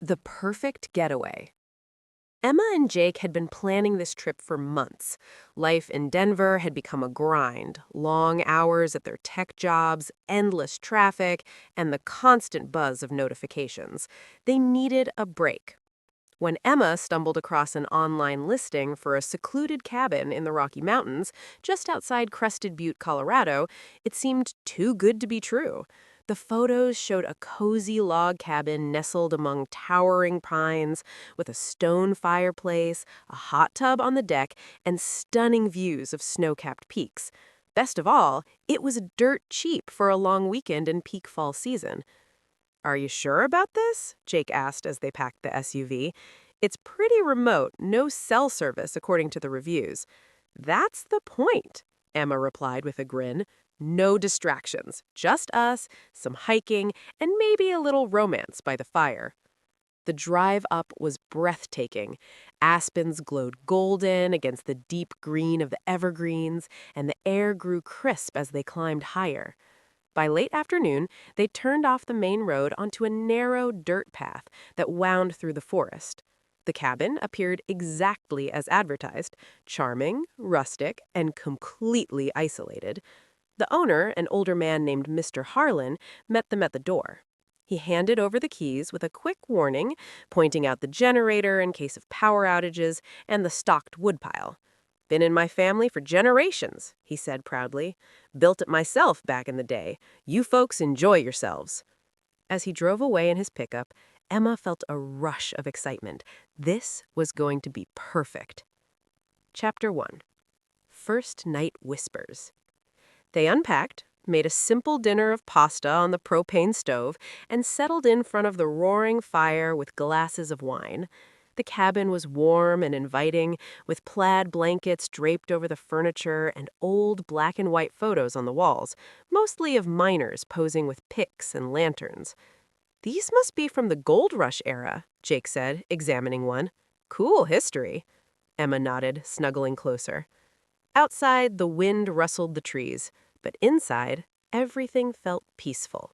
The perfect getaway. Emma and Jake had been planning this trip for months. Life in Denver had become a grind, long hours at their tech jobs, endless traffic, and the constant buzz of notifications. They needed a break. When Emma stumbled across an online listing for a secluded cabin in the Rocky Mountains, just outside Crested Butte, Colorado, it seemed too good to be true. The photos showed a cozy log cabin nestled among towering pines, with a stone fireplace, a hot tub on the deck, and stunning views of snow-capped peaks. Best of all, it was dirt cheap for a long weekend in peak fall season. "Are you sure about this?" Jake asked as they packed the SUV. "It's pretty remote, no cell service according to the reviews." "That's the point," Emma replied with a grin. "No distractions, just us, some hiking, and maybe a little romance by the fire." The drive up was breathtaking. Aspens glowed golden against the deep green of the evergreens, and the air grew crisp as they climbed higher. By late afternoon, they turned off the main road onto a narrow dirt path that wound through the forest. The cabin appeared exactly as advertised, charming, rustic, and completely isolated. The owner, an older man named Mr. Harlan, met them at the door. He handed over the keys with a quick warning, pointing out the generator in case of power outages and the stocked woodpile. "Been in my family for generations," he said proudly. "Built it myself back in the day. You folks enjoy yourselves." As he drove away in his pickup, Emma felt a rush of excitement. This was going to be perfect. Chapter 1. First Night Whispers. They unpacked, made a simple dinner of pasta on the propane stove, and settled in front of the roaring fire with glasses of wine. The cabin was warm and inviting, with plaid blankets draped over the furniture and old black and white photos on the walls, mostly of miners posing with picks and lanterns. "These must be from the gold rush era," Jake said, examining one. "Cool history." Emma nodded, snuggling closer. Outside, the wind rustled the trees, but inside, everything felt peaceful.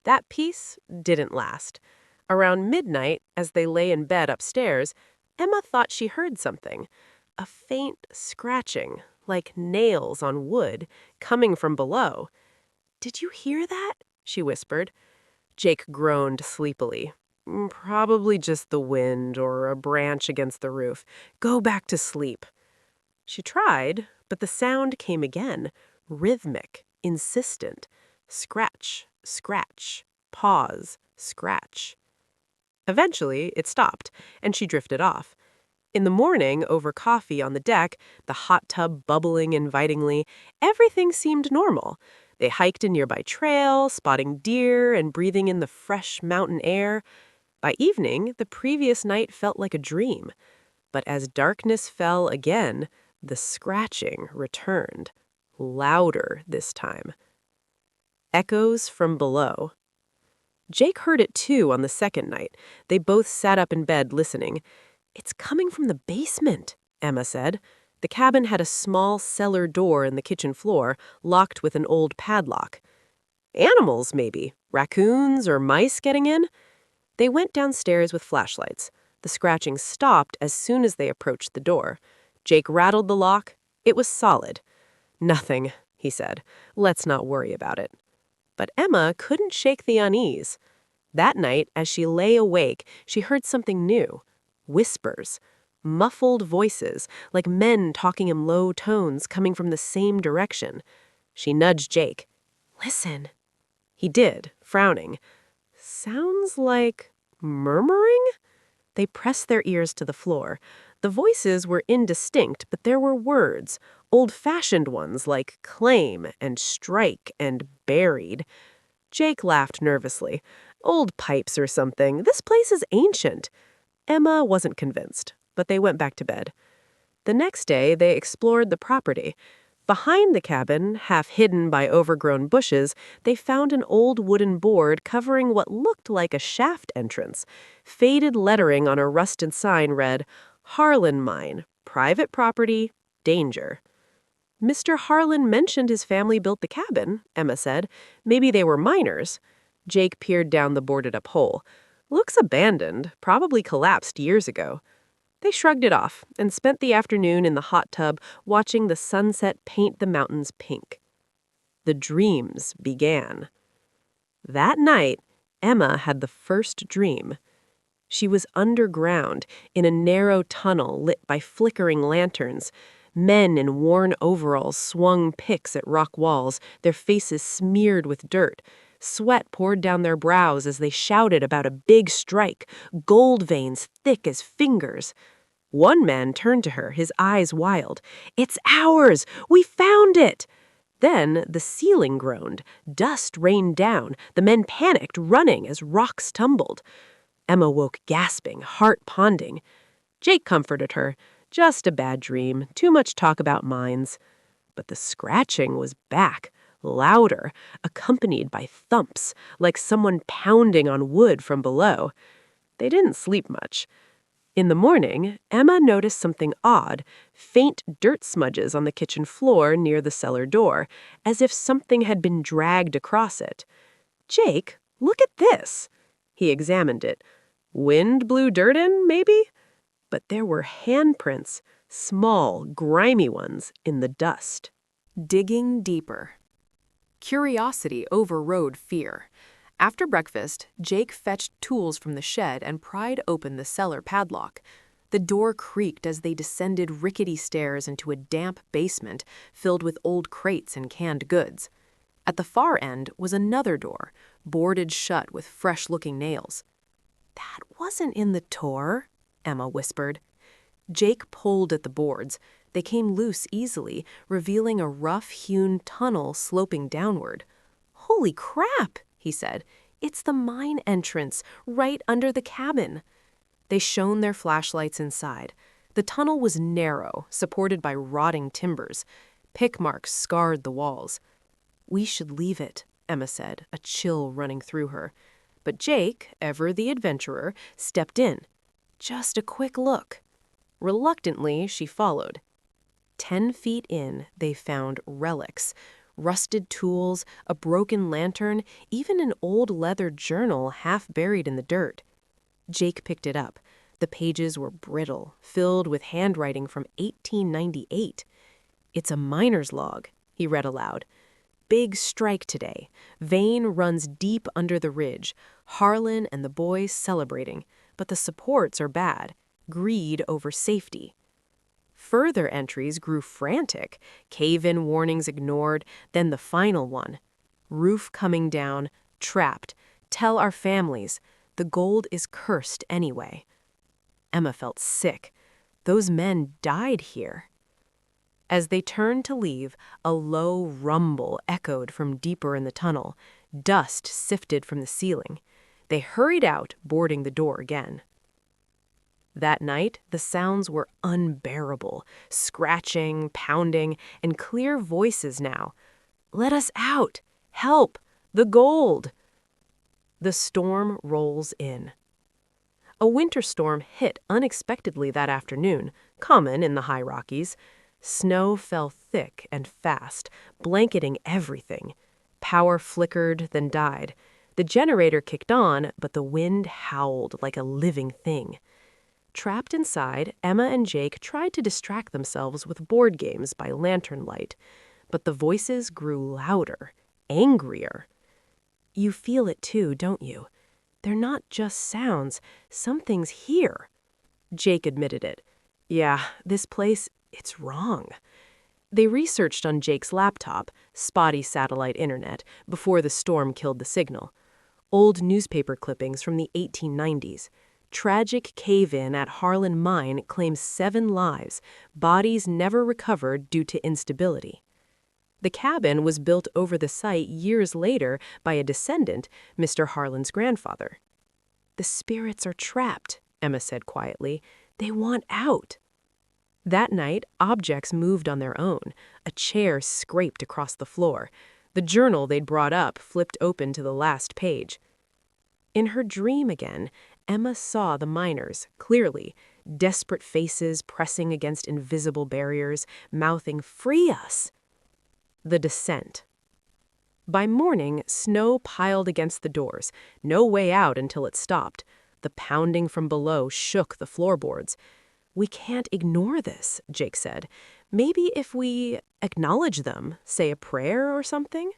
That peace didn't last. Around midnight, as they lay in bed upstairs, Emma thought she heard something. A faint scratching, like nails on wood, coming from below. "Did you hear that?" she whispered. Jake groaned sleepily. Probably just the wind or a branch against the roof. Go back to sleep." She tried, but the sound came again, rhythmic, insistent. Scratch, scratch, pause, scratch. Eventually, it stopped, and she drifted off. In the morning, over coffee on the deck, the hot tub bubbling invitingly, everything seemed normal. They hiked a nearby trail, spotting deer and breathing in the fresh mountain air. By evening, the previous night felt like a dream. But as darkness fell again, the scratching returned, louder this time. Echoes from below. Jake heard it too on the second night. They both sat up in bed listening. "It's coming from the basement," Emma said. The cabin had a small cellar door in the kitchen floor, locked with an old padlock. "Animals, maybe. Raccoons or mice getting in?" They went downstairs with flashlights. The scratching stopped as soon as they approached the door. Jake rattled the lock. It was solid. "Nothing," he said. "Let's not worry about it." But Emma couldn't shake the unease. That night, as she lay awake, she heard something new. Whispers. Muffled voices, like men talking in low tones coming from the same direction. She nudged Jake. "Listen." He did, frowning. "Sounds like murmuring?" They pressed their ears to the floor. The voices were indistinct, but there were words, old-fashioned ones like claim and strike and buried. Jake laughed nervously. "Old pipes or something. This place is ancient." Emma wasn't convinced, but they went back to bed. The next day, they explored the property. Behind the cabin, half hidden by overgrown bushes, they found an old wooden board covering what looked like a shaft entrance. Faded lettering on a rusted sign read, "Harlan Mine, private property, danger." "Mr. Harlan mentioned his family built the cabin," Emma said. "Maybe they were miners." Jake peered down the boarded-up hole. Looks abandoned, probably collapsed years ago. They shrugged it off and spent the afternoon in the hot tub watching the sunset paint the mountains pink. The dreams began. That night, Emma had the first dream. She was underground, in a narrow tunnel lit by flickering lanterns. Men in worn overalls swung picks at rock walls, their faces smeared with dirt. Sweat poured down their brows as they shouted about a big strike, gold veins thick as fingers. One man turned to her, his eyes wild. "It's ours! We found it!" Then the ceiling groaned. Dust rained down. The men panicked, running as rocks tumbled. Emma woke gasping, heart pounding. Jake comforted her. Just a bad dream, too much talk about mines. But the scratching was back, louder, accompanied by thumps, like someone pounding on wood from below. They didn't sleep much. In the morning, Emma noticed something odd, faint dirt smudges on the kitchen floor near the cellar door, as if something had been dragged across it. "Jake, look at this." He examined it. Wind blew dirt in, maybe? But there were handprints, small, grimy ones, in the dust. Digging deeper. Curiosity overrode fear. After breakfast, Jake fetched tools from the shed and pried open the cellar padlock. The door creaked as they descended rickety stairs into a damp basement filled with old crates and canned goods. At the far end was another door, boarded shut with fresh-looking nails. "That wasn't in the tour," Emma whispered. Jake pulled at the boards. They came loose easily, revealing a rough-hewn tunnel sloping downward. "Holy crap," he said. "It's the mine entrance, right under the cabin." They shone their flashlights inside. The tunnel was narrow, supported by rotting timbers. Pick marks scarred the walls. "We should leave it," Emma said, a chill running through her. But Jake, ever the adventurer, stepped in. Just a quick look. Reluctantly, she followed. 10 feet in, they found relics. Rusted tools, a broken lantern, even an old leather journal half buried in the dirt. Jake picked it up. The pages were brittle, filled with handwriting from 1898. "It's a miner's log," he read aloud. "Big strike today. Vein runs deep under the ridge. Harlan and the boys celebrating. But the supports are bad. Greed over safety." Further entries grew frantic. Cave-in warnings ignored. Then the final one. "Roof coming down. Trapped. Tell our families. The gold is cursed anyway." Emma felt sick. Those men died here. As they turned to leave, a low rumble echoed from deeper in the tunnel. Dust sifted from the ceiling. They hurried out, boarding the door again. That night, the sounds were unbearable, scratching, pounding, and clear voices now. "Let us out! Help! The gold!" The storm rolls in. A winter storm hit unexpectedly that afternoon, common in the high Rockies. Snow fell thick and fast, blanketing everything. Power flickered, then died. The generator kicked on, but the wind howled like a living thing. Trapped inside, Emma and Jake tried to distract themselves with board games by lantern light. But the voices grew louder, angrier. "You feel it too, don't you? They're not just sounds. Something's here." Jake admitted it. "Yeah, this place, it's wrong." They researched on Jake's laptop, spotty satellite internet, before the storm killed the signal. Old newspaper clippings from the 1890s. Tragic cave-in at Harlan Mine claims 7 lives, bodies never recovered due to instability. The cabin was built over the site years later by a descendant, Mr. Harlan's grandfather. "The spirits are trapped," Emma said quietly. "They want out." That night, objects moved on their own. A chair scraped across the floor. The journal they'd brought up flipped open to the last page. In her dream again, Emma saw the miners, clearly, desperate faces pressing against invisible barriers, mouthing, "Free us!" The descent. By morning, snow piled against the doors, no way out until it stopped. The pounding from below shook the floorboards. "We can't ignore this," Jake said. "Maybe if we acknowledge them, say a prayer or something?"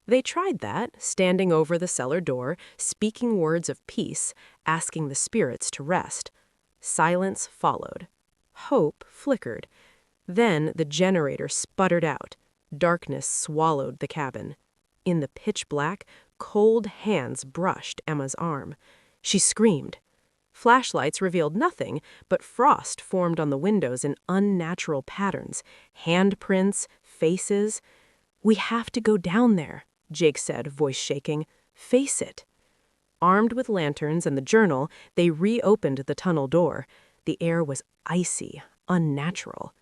They tried that, standing over the cellar door, speaking words of peace, asking the spirits to rest. Silence followed. Hope flickered. Then the generator sputtered out. Darkness swallowed the cabin. In the pitch black, cold hands brushed Emma's arm. She screamed. Flashlights revealed nothing, but frost formed on the windows in unnatural patterns. Handprints, faces. "We have to go down there," Jake said, voice shaking. "Face it." Armed with lanterns and the journal, they reopened the tunnel door. The air was icy, unnatural.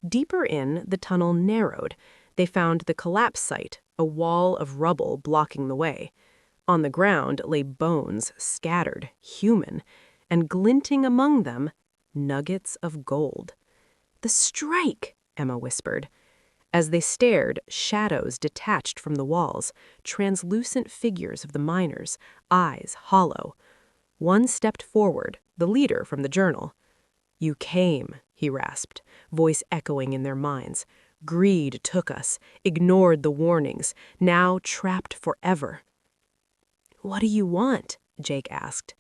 Deeper in, the tunnel narrowed. They found the collapse site, a wall of rubble blocking the way. On the ground lay bones, scattered, human, and glinting among them, nuggets of gold. "The strike," Emma whispered. As they stared, shadows detached from the walls, translucent figures of the miners, eyes hollow. One stepped forward, the leader from the journal. "You came," he rasped, voice echoing in their minds. "Greed took us, ignored the warnings, now trapped forever." "What do you want?" Jake asked.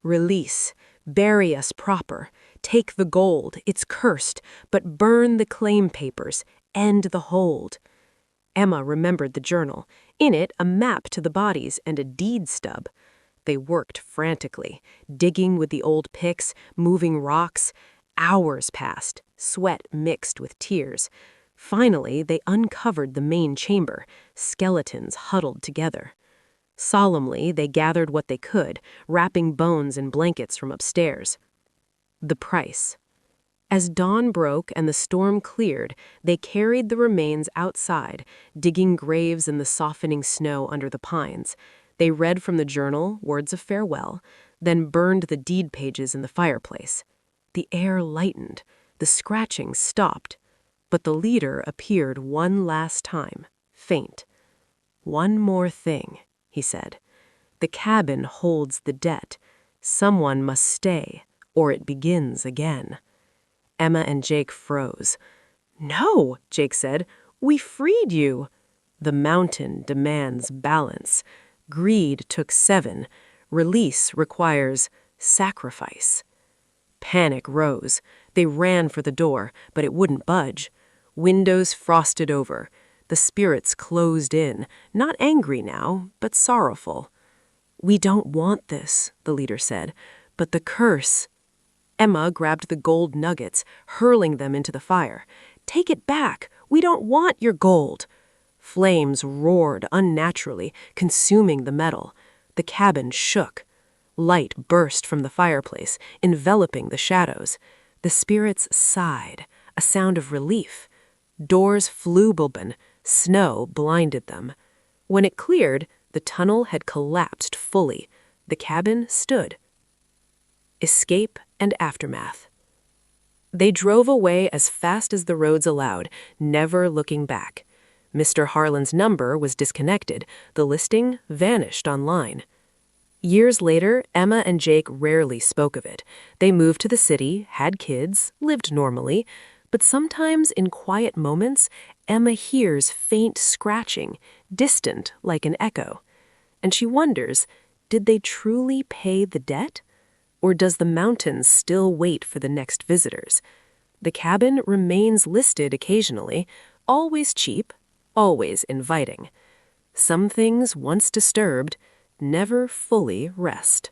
"Release. Bury us proper. Take the gold, it's cursed, but burn the claim papers. End the hold." Emma remembered the journal. In it, a map to the bodies and a deed stub. They worked frantically, digging with the old picks, moving rocks. Hours passed, sweat mixed with tears. Finally, they uncovered the main chamber, skeletons huddled together. Solemnly, they gathered what they could, wrapping bones in blankets from upstairs. The price. As dawn broke and the storm cleared, they carried the remains outside, digging graves in the softening snow under the pines. They read from the journal words of farewell, then burned the deed pages in the fireplace. The air lightened, the scratching stopped, but the leader appeared one last time, faint. "One more thing," he said. "The cabin holds the debt. Someone must stay, or it begins again." Emma and Jake froze. "No," Jake said. "We freed you." "The mountain demands balance. Greed took 7. Release requires sacrifice." Panic rose. They ran for the door, but it wouldn't budge. Windows frosted over. The spirits closed in, not angry now, but sorrowful. "We don't want this," the leader said, "but the curse." Emma grabbed the gold nuggets, hurling them into the fire. "Take it back! We don't want your gold!" Flames roared unnaturally, consuming the metal. The cabin shook. Light burst from the fireplace, enveloping the shadows. The spirits sighed, a sound of relief. Doors flew open, snow blinded them. When it cleared, the tunnel had collapsed fully. The cabin stood. Escape and aftermath. They drove away as fast as the roads allowed, never looking back. Mr. Harlan's number was disconnected. The listing vanished online. Years later, Emma and Jake rarely spoke of it. They moved to the city, had kids, lived normally, but sometimes in quiet moments, Emma hears faint scratching, distant like an echo. And she wonders, did they truly pay the debt? Or does the mountain still wait for the next visitors? The cabin remains listed occasionally, always cheap, always inviting. Some things once disturbed never fully rest.